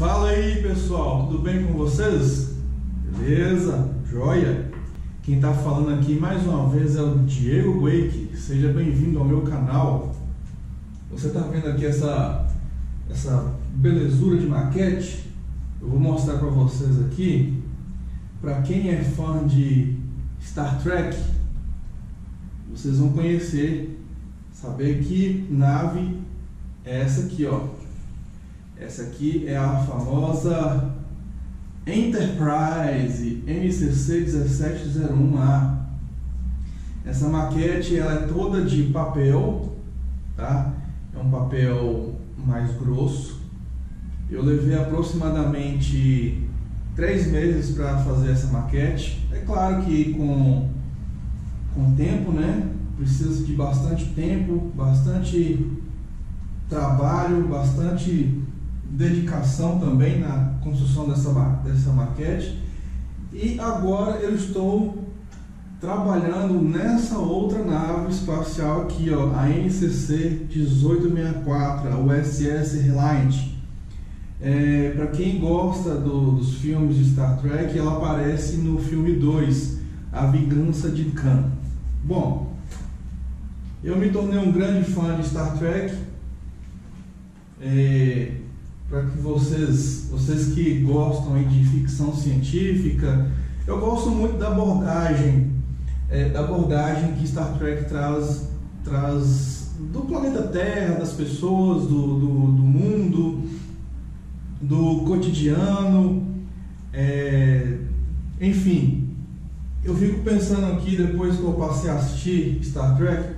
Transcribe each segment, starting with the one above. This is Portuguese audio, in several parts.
Fala aí pessoal, tudo bem com vocês? Beleza? Joia? Quem está falando aqui mais uma vez é o Diego Wake. Seja bem-vindo ao meu canal. Você está vendo aqui essa belezura de maquete? Eu vou mostrar para vocês aqui. Para quem é fã de Star Trek, vocês vão conhecer, saber que nave é essa aqui, ó. Essa aqui é a famosa Enterprise MCC 1701A. Essa maquete ela é toda de papel, tá? É um papel mais grosso. Eu levei aproximadamente 3 meses para fazer essa maquete. É claro que com tempo, né? Precisa de bastante tempo, bastante trabalho, bastante dedicação também na construção dessa maquete. E agora eu estou trabalhando nessa outra nave espacial aqui, ó, a NCC 1864, a USS Reliant. Para quem gosta dos filmes de Star Trek, ela aparece no filme 2, A Vingança de Khan. Bom, eu me tornei um grande fã de Star Trek. Para que vocês que gostam aí de ficção científica, eu gosto muito da abordagem que Star Trek traz do planeta Terra, das pessoas, do mundo, do cotidiano, enfim. Eu fico pensando aqui, depois que eu passei a assistir Star Trek,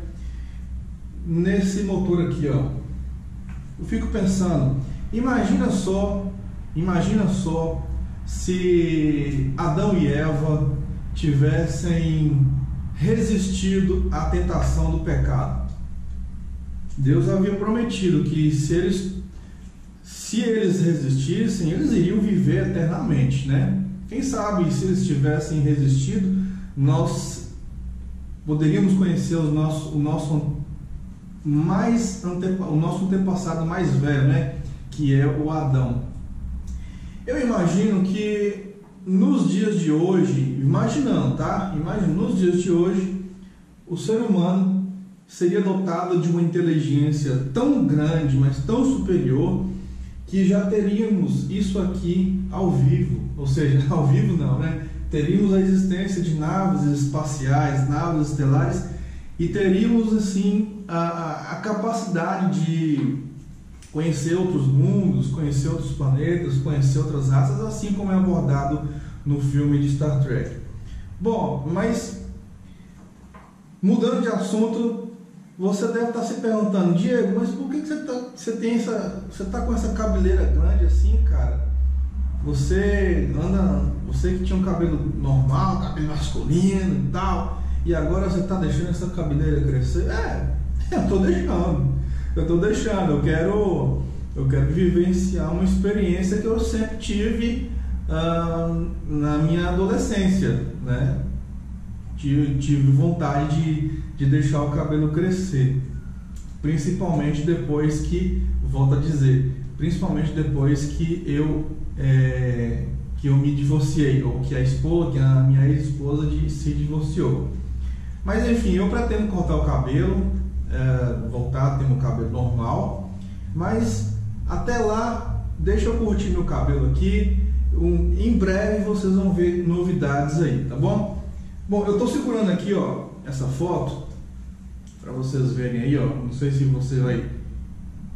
nesse motor aqui, ó. Eu fico pensando, imagina só se Adão e Eva tivessem resistido à tentação do pecado. Deus havia prometido que se eles resistissem, eles iriam viver eternamente, né? Quem sabe se eles tivessem resistido, nós poderíamos conhecer o nosso antepassado mais velho, né? Que é o Adão. Eu imagino que nos dias de hoje, nos dias de hoje, o ser humano seria dotado de uma inteligência tão grande, mas tão superior, que já teríamos isso aqui ao vivo. Ou seja, ao vivo não, né? Teríamos a existência de naves espaciais, naves estelares, e teríamos assim a capacidade de conhecer outros mundos, conhecer outros planetas, conhecer outras raças, assim como é abordado no filme de Star Trek. Bom, mas mudando de assunto, você deve estar se perguntando, Diego, mas por que você tá com essa cabeleira grande assim, cara? Você que tinha um cabelo normal, cabelo masculino e tal, e agora você está deixando essa cabeleira crescer? Eu estou deixando. Eu quero vivenciar uma experiência que eu sempre tive na minha adolescência, né? Tive vontade de deixar o cabelo crescer, principalmente depois que, volto a dizer, que eu me divorciei, ou que a minha ex-esposa se divorciou. Mas enfim, eu pretendo cortar o cabelo, voltar a ter meu cabelo normal, mas até lá, deixa eu curtir meu cabelo aqui. Em breve vocês vão ver novidades aí, tá bom? Bom, eu tô segurando aqui, ó, essa foto para vocês verem aí, ó. Não sei se você vai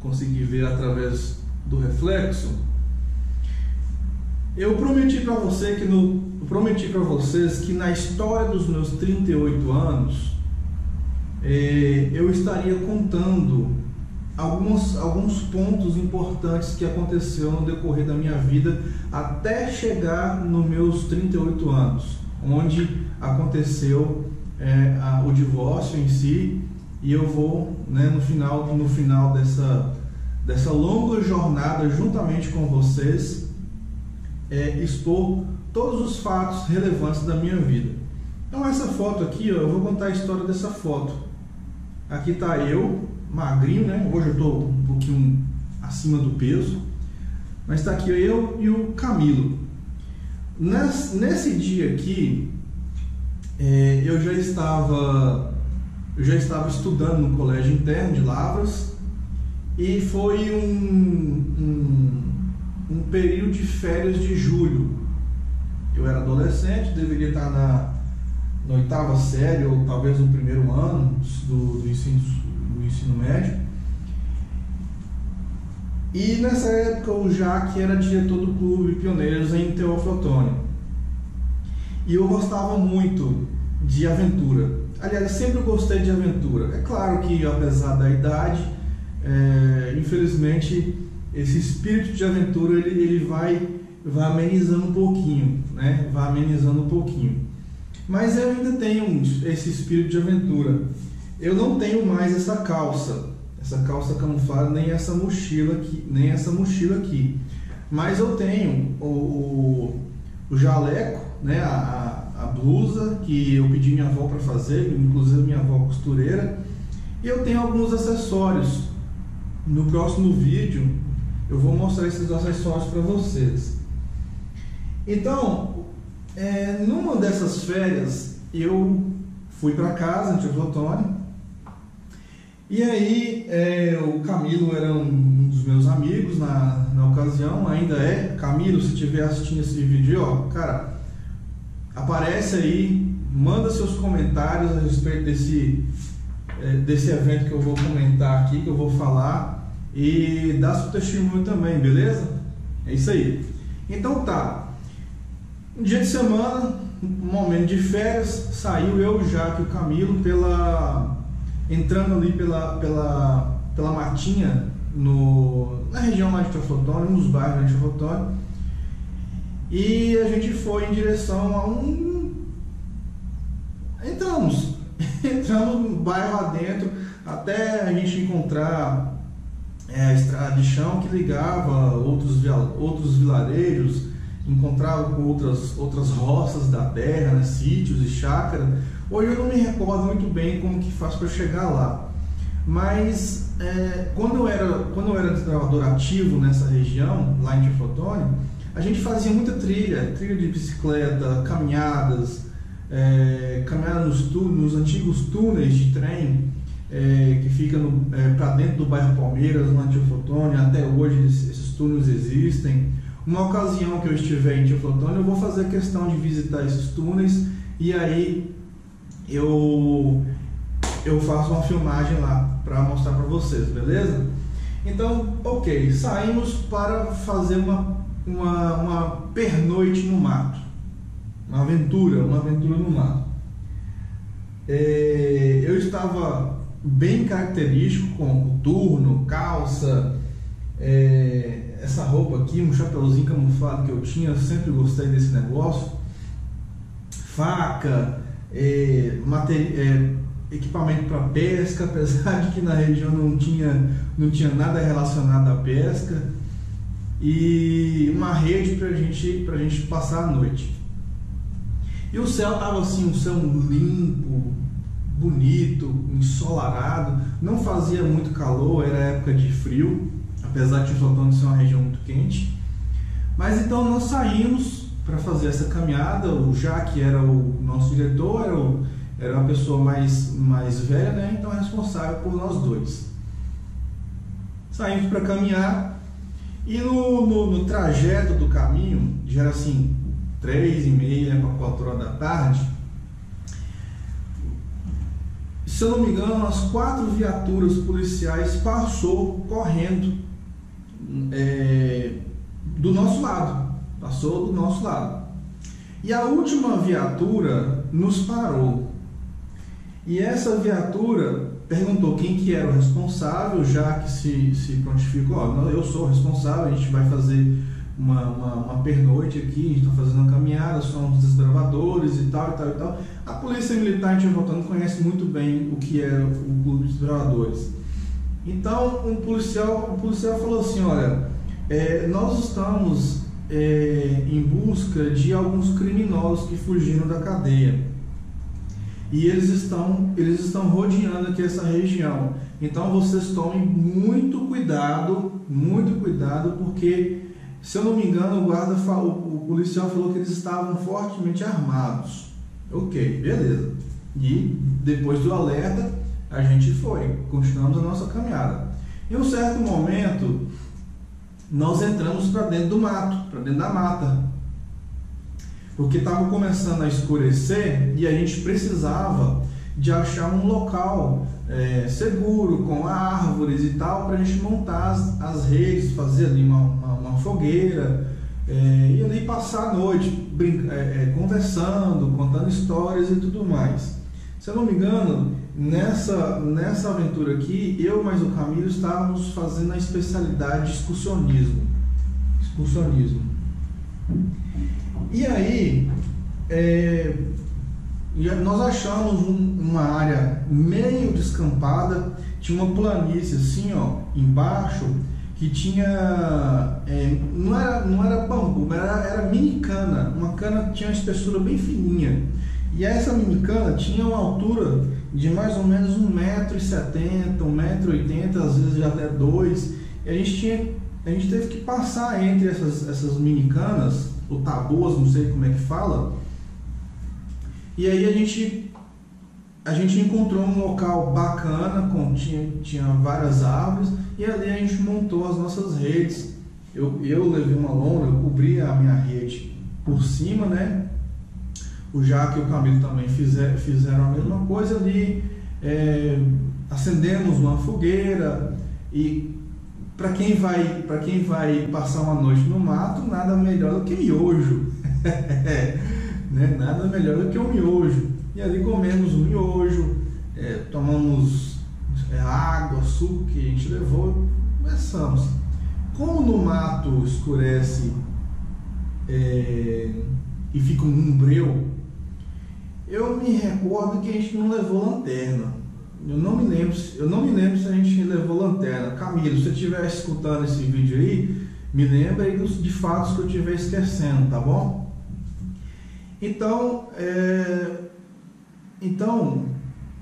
conseguir ver através do reflexo. Eu prometi para vocês que na história dos meus 38 anos eu estaria contando alguns pontos importantes que aconteceu no decorrer da minha vida até chegar nos meus 38 anos, onde aconteceu o divórcio em si, e eu vou, né, no final dessa longa jornada juntamente com vocês, expor todos os fatos relevantes da minha vida. Então essa foto aqui, ó, eu vou contar a história dessa foto. Aqui tá eu, magrinho, né? Hoje eu estou um pouquinho acima do peso. Mas está aqui eu e o Camilo. Nesse dia aqui, eu já estava estudando no colégio interno de Lavras, e foi um período de férias de julho. Eu era adolescente, deveria estar na 8ª série ou talvez no primeiro ano do ensino médio. E nessa época o Jaque era diretor do Clube Pioneiros em Teófilo Otoni. E eu gostava muito de aventura. Aliás, sempre gostei de aventura. É claro que apesar da idade, infelizmente esse espírito de aventura ele vai amenizando um pouquinho, né? Vai amenizando um pouquinho. Mas eu ainda tenho esse espírito de aventura. Eu não tenho mais essa calça camuflada, nem essa mochila aqui. Mas eu tenho o jaleco, né? A blusa que eu pedi minha avó para fazer, inclusive minha avó costureira. E eu tenho alguns acessórios. No próximo vídeo eu vou mostrar esses acessórios para vocês. Então, numa dessas férias eu fui para casa em Teófilo Otoni. E aí o Camilo era um dos meus amigos na ocasião, ainda é. Camilo, se estiver assistindo esse vídeo, ó, cara, aparece aí, manda seus comentários a respeito desse evento que eu vou comentar aqui, que eu vou falar, e dá seu testemunho também, beleza? É isso aí. Então tá, um dia de semana, um momento de férias, saiu eu, Jaque e o Camilo entrando ali pela matinha na região lá de Teófilo Otoni, nos bairros de Teófilo Otoni, e a gente foi em direção a entramos no bairro lá dentro, até a gente encontrar a estrada de chão que ligava outros vilarejos, encontrava com outras roças da terra, né, sítios e chácaras. Hoje eu não me recordo muito bem como que faz para chegar lá, mas quando eu era desbravador ativo nessa região, lá em Teófilo Otoni, a gente fazia muita trilha de bicicleta, caminhadas nos antigos túneis de trem que fica para dentro do bairro Palmeiras, lá em Teófilo Otoni. Até hoje esses túneis existem. Uma ocasião que eu estiver em Teófilo Otoni, eu vou fazer questão de visitar esses túneis, e aí eu faço uma filmagem lá para mostrar para vocês, beleza? Então, ok, saímos para fazer uma pernoite no mato, uma aventura no mato. Eu estava bem característico, com coturno, calça, essa roupa aqui, um chapeuzinho camuflado que eu tinha, eu sempre gostei desse negócio, faca, equipamento para pesca, apesar de que na região não tinha nada relacionado à pesca, e uma rede pra gente passar a noite. E o céu estava assim, um céu limpo, bonito, ensolarado, não fazia muito calor, era época de frio, apesar de Teófilo Otoni ser uma região muito quente. Mas então nós saímos para fazer essa caminhada. O Jaque era o nosso diretor, era uma pessoa mais velha, né? Então responsável por nós dois. Saímos para caminhar, e no trajeto do caminho, já era assim 3h30 para 4h da tarde, se eu não me engano, as 4 viaturas policiais passou correndo do nosso lado. Passou do nosso lado. E a última viatura nos parou. E essa viatura perguntou quem que era o responsável, já que se prontificou, ó, eu sou o responsável, a gente vai fazer uma pernoite aqui, a gente está fazendo uma caminhada, somos desbravadores e tal. A polícia militar de Teófilo Otoni conhece muito bem o que é o clube de desbravadores. Então o policial falou assim, olha, nós estamos em busca de alguns criminosos que fugiram da cadeia, e eles estão rodeando aqui essa região. Então vocês tomem muito cuidado, porque Se eu não me engano, o policial falou que eles estavam fortemente armados. Ok, beleza. E depois do alerta, a gente continuamos a nossa caminhada. Em um certo momento, nós entramos para dentro do mato, para dentro da mata, porque estava começando a escurecer e a gente precisava de achar um local seguro, com árvores e tal, para a gente montar as redes, fazer ali uma fogueira e ali passar a noite conversando, contando histórias e tudo mais. Se eu não me engano, nessa aventura aqui, eu mais o Camilo estávamos fazendo a especialidade de excursionismo. E aí, nós achamos uma área meio descampada, tinha uma planície assim, ó, embaixo, que tinha, não era bambu, era mini cana, uma cana que tinha uma espessura bem fininha. E essa mini cana tinha uma altura de mais ou menos 1,70 m, 1,80 m, às vezes até 2 m. E a gente teve que passar entre essas mini canas, ou tabuas, não sei como é que fala. E aí a gente encontrou um local bacana, tinha várias árvores, e ali a gente montou as nossas redes. Eu levei uma lona, eu cobri a minha rede por cima, né? O Jaque e o Camilo também fizeram a mesma coisa ali. Acendemos uma fogueira, e para quem vai passar uma noite no mato, nada melhor do que miojo. Né? Nada melhor do que um miojo. E ali comemos um miojo, tomamos água, suco que a gente levou, começamos. Como no mato escurece e fica um breu, eu me recordo que a gente não levou lanterna. Eu não me lembro se a gente levou lanterna. Camilo, se você estiver escutando esse vídeo aí, me lembra aí de fatos que eu estiver esquecendo, tá bom? Então,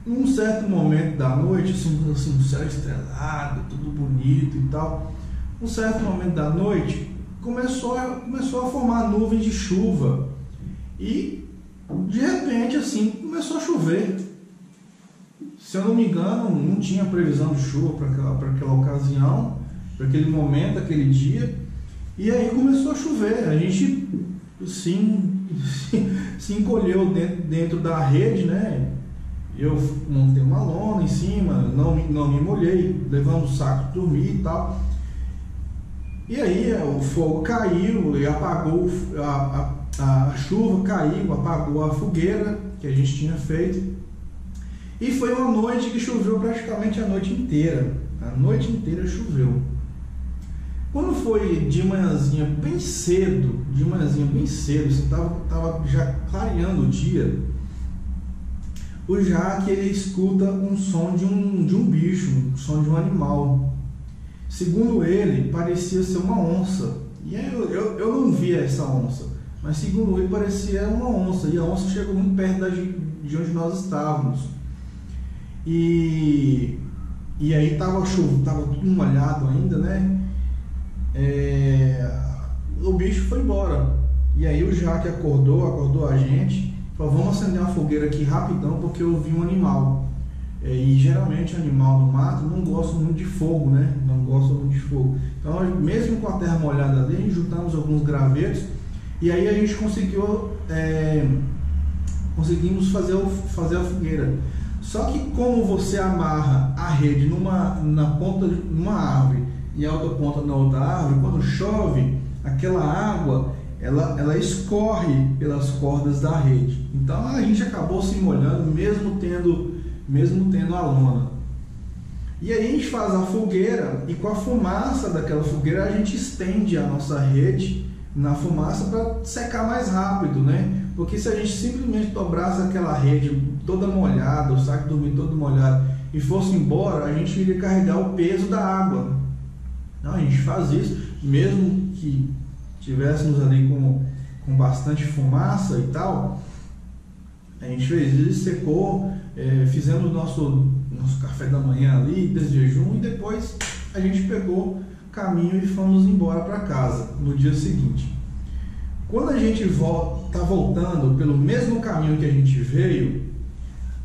num certo momento da noite, assim, um céu estrelado, tudo bonito e tal, num certo momento da noite, começou a formar nuvens de chuva e, de repente, assim, começou a chover. Se eu não me engano, não tinha previsão de chuva para aquela ocasião, para aquele momento, aquele dia, e aí começou a chover. A gente, assim, se encolheu dentro da rede, né? Eu montei uma lona em cima, não me molhei, levamos o saco de dormir e tal. E aí o fogo caiu e apagou, a chuva caiu, apagou a fogueira que a gente tinha feito. E foi uma noite que choveu praticamente a noite inteira. A noite inteira choveu. Quando foi de manhãzinha bem cedo, você tava já clareando o dia, o Jaque, ele escuta um som de um bicho, um som de um animal. Segundo ele, parecia ser uma onça. E aí eu não via essa onça, mas segundo ele parecia uma onça. E a onça chegou muito perto de onde nós estávamos. E aí tava tudo molhado ainda, né? O bicho foi embora. E aí o Jaque acordou a gente, falou: vamos acender uma fogueira aqui rapidão, porque eu vi um animal. E geralmente animal no mato não gosta muito de fogo, né? Não gosta muito de fogo. Então, mesmo com a terra molhada ali, juntamos alguns gravetos, e aí a gente conseguimos fazer a fogueira. Só que como você amarra a rede na ponta de uma árvore e a outra ponta na outra árvore, quando chove, aquela água ela escorre pelas cordas da rede. Então a gente acabou se molhando mesmo tendo a lona. E aí a gente faz a fogueira, e com a fumaça daquela fogueira a gente estende a nossa rede na fumaça para secar mais rápido, né? Porque se a gente simplesmente dobrasse aquela rede toda molhada, o saco de dormir todo molhado, e fosse embora, a gente iria carregar o peso da água. Então a gente faz isso, mesmo que tivéssemos ali com bastante fumaça e tal. A gente fez isso, secou, fizemos nosso café da manhã ali, desse jejum, e depois a gente pegou, caminho e fomos embora para casa no dia seguinte. Quando a gente está voltando pelo mesmo caminho que a gente veio,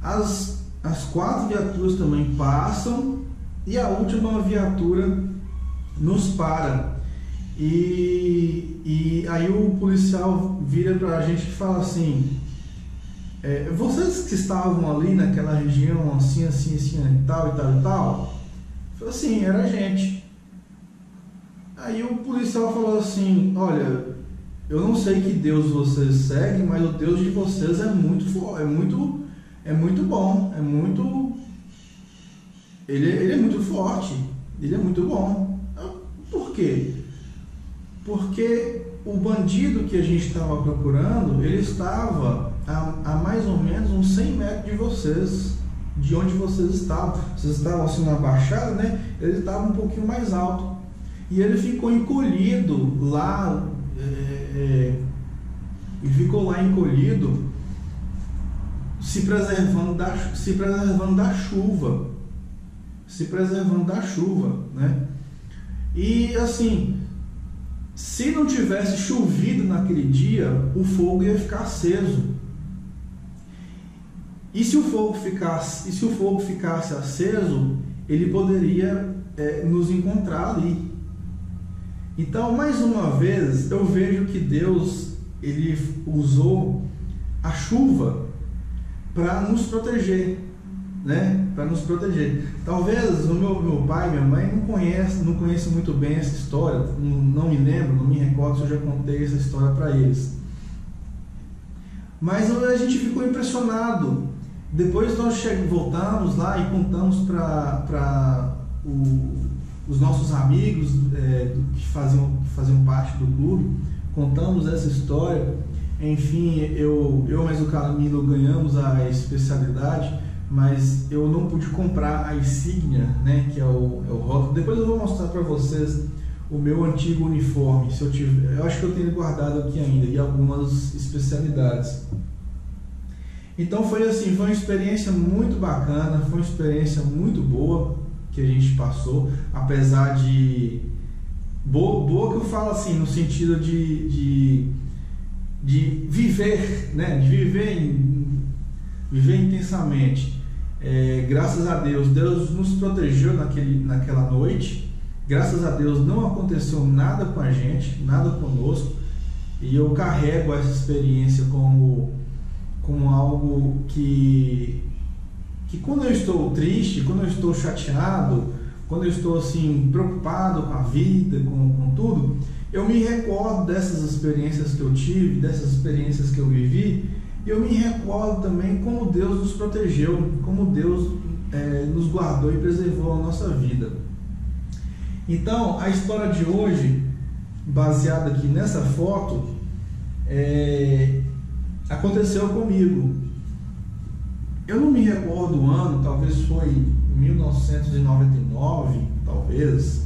as 4 viaturas também passam e a última viatura nos para. E aí o policial vira para a gente e fala assim: vocês que estavam ali naquela região assim, assim, assim, e tal, e tal, e tal? Falei assim: era a gente. Aí o policial falou assim: olha, eu não sei que Deus vocês seguem, mas o Deus de vocês é muito bom, ele é muito forte, ele é muito bom. Por quê? Porque o bandido que a gente estava procurando, ele estava a mais ou menos uns 100 metros de vocês, de onde vocês estavam. Vocês estavam assim na baixada, né? Ele estava um pouquinho mais alto. E ele ficou encolhido lá, e ficou lá encolhido, se preservando da chuva, né? E assim, se não tivesse chovido naquele dia, o fogo ia ficar aceso. E se o fogo ficasse aceso, ele poderia nos encontrar ali. Então, mais uma vez, eu vejo que Deus, ele usou a chuva para nos proteger, né? Para nos proteger. Talvez o meu pai e minha mãe não conhecem muito bem essa história. Não me lembro, não me recordo se eu já contei essa história para eles. Mas a gente ficou impressionado. Depois nós voltamos lá e contamos para os nossos amigos que faziam parte do clube, contamos essa história. Enfim, eu mais o Camilo ganhamos a especialidade, mas eu não pude comprar a insígnia, né, que é o rótulo. Depois eu vou mostrar para vocês o meu antigo uniforme, se eu tiver. Eu acho que eu tenho guardado aqui ainda, e algumas especialidades. Então foi assim, foi uma experiência muito bacana, foi uma experiência muito boa que a gente passou, apesar de boa que eu falo assim, no sentido de viver, né? De viver intensamente. Graças a Deus, Deus nos protegeu naquela noite. Graças a Deus não aconteceu nada com a gente, nada conosco, e eu carrego essa experiência como algo que quando eu estou triste, quando eu estou chateado, quando eu estou assim preocupado com a vida, com tudo, eu me recordo dessas experiências que eu tive, dessas experiências que eu vivi, e eu me recordo também como Deus nos protegeu, como Deus nos guardou e preservou a nossa vida. Então, a história de hoje, baseada aqui nessa foto, aconteceu comigo. Eu não me recordo o ano, talvez foi 1999, talvez.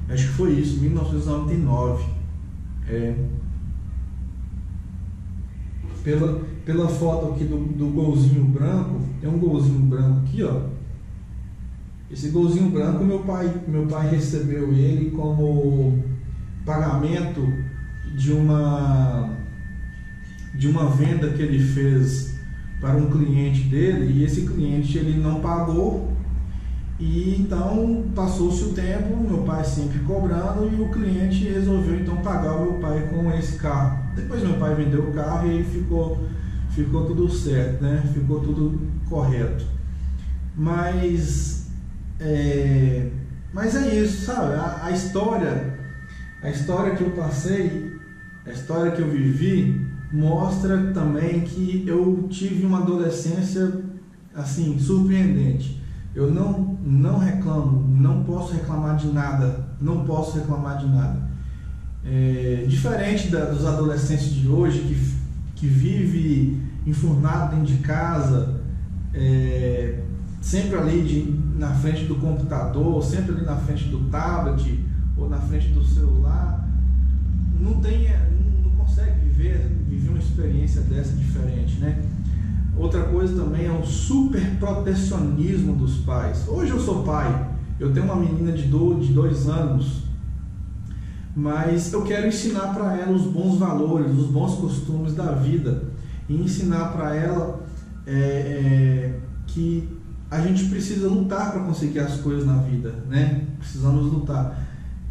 Acho que foi isso, 1999. Pela foto aqui do golzinho branco, tem um golzinho branco aqui, ó. Esse golzinho branco, meu pai recebeu ele como pagamento de uma venda que ele fez para um cliente dele, e esse cliente ele não pagou, e então passou-se o tempo, meu pai sempre cobrando, e o cliente resolveu então pagar o meu pai com esse carro. Depois meu pai vendeu o carro e aí ficou tudo certo, né? Ficou tudo correto. Mas é isso, sabe? A história que eu passei, a história que eu vivi, mostra também que eu tive uma adolescência assim surpreendente. Eu não reclamo, não posso reclamar de nada, diferente dos adolescentes de hoje que vive enfurnado dentro de casa, sempre ali na frente do computador, sempre ali na frente do tablet ou na frente do celular, não consegue viver uma experiência dessa diferente, né? Outra coisa também é o super protecionismo dos pais. Hoje eu sou pai, Eu tenho uma menina de 2 anos, mas eu quero ensinar para ela os bons valores, os bons costumes da vida, e ensinar para ela que a gente precisa lutar para conseguir as coisas na vida, né? Precisamos lutar.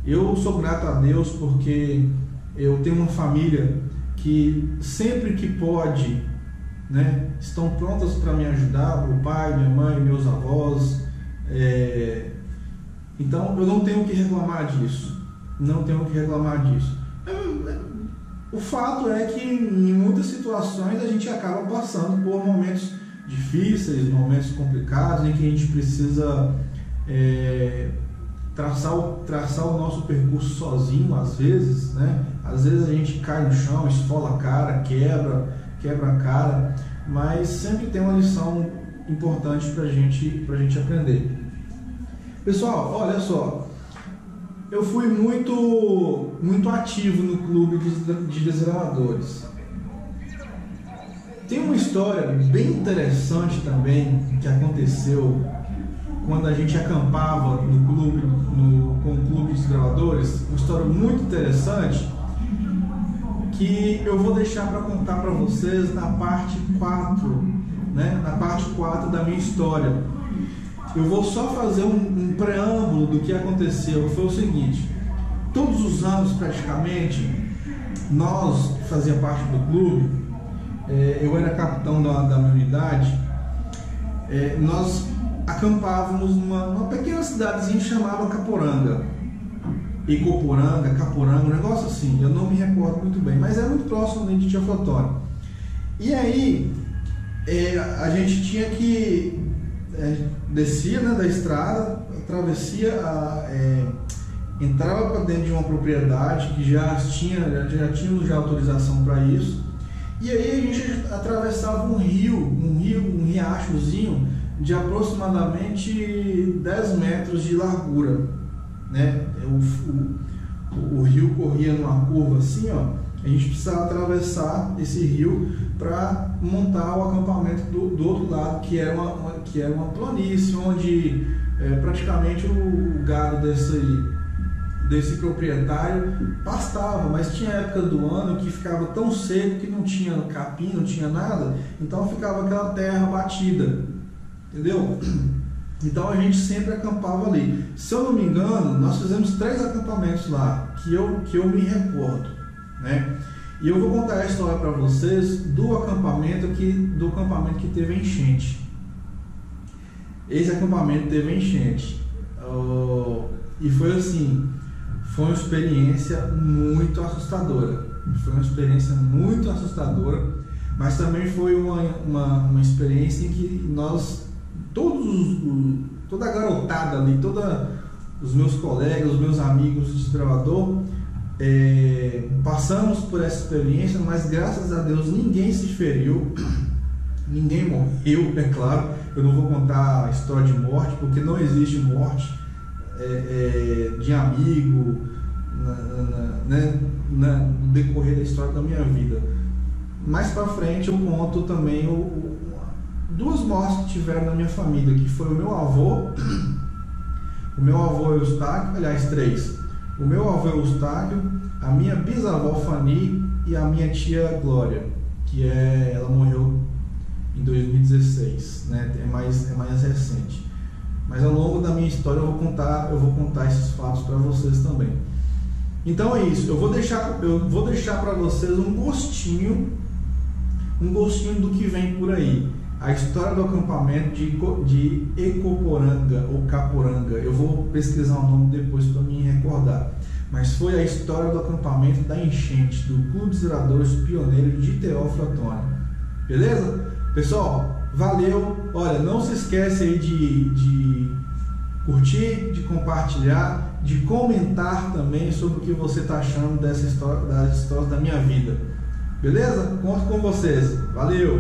Eu sou grato a Deus porque eu tenho uma família que sempre que pode, né, estão prontas para me ajudar, meu pai, minha mãe, meus avós. Então eu não tenho o que reclamar disso. Não tenho o que reclamar disso. O fato é que em muitas situações a gente acaba passando por momentos difíceis, momentos complicados, em que a gente precisa traçar o nosso percurso sozinho, às vezes, né? Às vezes a gente cai no chão, esfola a cara, quebra a cara, mas sempre tem uma lição importante pra gente aprender. Pessoal, olha só, eu fui muito ativo no clube de desbravadores. Tem uma história bem interessante também que aconteceu quando a gente acampava com o clube de desbravadores. Uma história muito interessante que eu vou deixar para contar para vocês na parte 4, né? Na parte 4 da minha história. Eu vou só fazer um preâmbulo do que aconteceu. Foi o seguinte: todos os anos praticamente, nós que fazia parte do clube, eu era capitão da minha unidade, nós acampávamos numa pequena cidadezinha chamada Caporanga, Caporanga, um negócio assim, eu não me recordo muito bem, mas é muito próximo de Teoflotone. E aí a gente tinha que descia, né, da estrada, travessia, entrava para dentro de uma propriedade que já tínhamos autorização para isso, e aí a gente atravessava um riachozinho de aproximadamente 10 metros de largura, né? O rio corria numa curva assim, ó. A gente precisava atravessar esse rio para montar o acampamento do outro lado, que era uma planície, onde praticamente o gado desse proprietário pastava, mas tinha época do ano que ficava tão seco que não tinha capim, não tinha nada, então ficava aquela terra batida, entendeu? Então a gente sempre acampava ali. Se eu não me engano, nós fizemos 3 acampamentos lá, que eu me recordo, né? E eu vou contar a história para vocês do acampamento que teve enchente. Esse acampamento teve enchente, e foi assim, foi uma experiência muito assustadora. Mas também foi uma experiência em que nós, toda a garotada ali, os meus colegas, os meus amigos de desbravador, passamos por essa experiência, mas graças a Deus ninguém se feriu, ninguém morreu, é claro. Eu não vou contar a história de morte, porque não existe morte de amigo no decorrer da história da minha vida. Mais para frente eu conto também 2 mortes que tiveram na minha família, que foi o meu avô Eustáquio, aliás 3, o meu avô Eustáquio, a minha bisavó Fanny e a minha tia Glória, que ela morreu em 2016, né? É mais recente. Mas ao longo da minha história eu vou contar esses fatos para vocês também. Então é isso. Eu vou deixar para vocês um gostinho do que vem por aí. A história do acampamento de Ecoporanga ou Caporanga. Eu vou pesquisar o nome depois para me recordar. Mas foi a história do acampamento da enchente do Clube de Desbravadores Pioneiro de Teófilo. Beleza? Pessoal, valeu. Olha, não se esquece aí de curtir, de compartilhar, de comentar também sobre o que você está achando dessa história, das histórias da minha vida. Beleza? Conto com vocês. Valeu!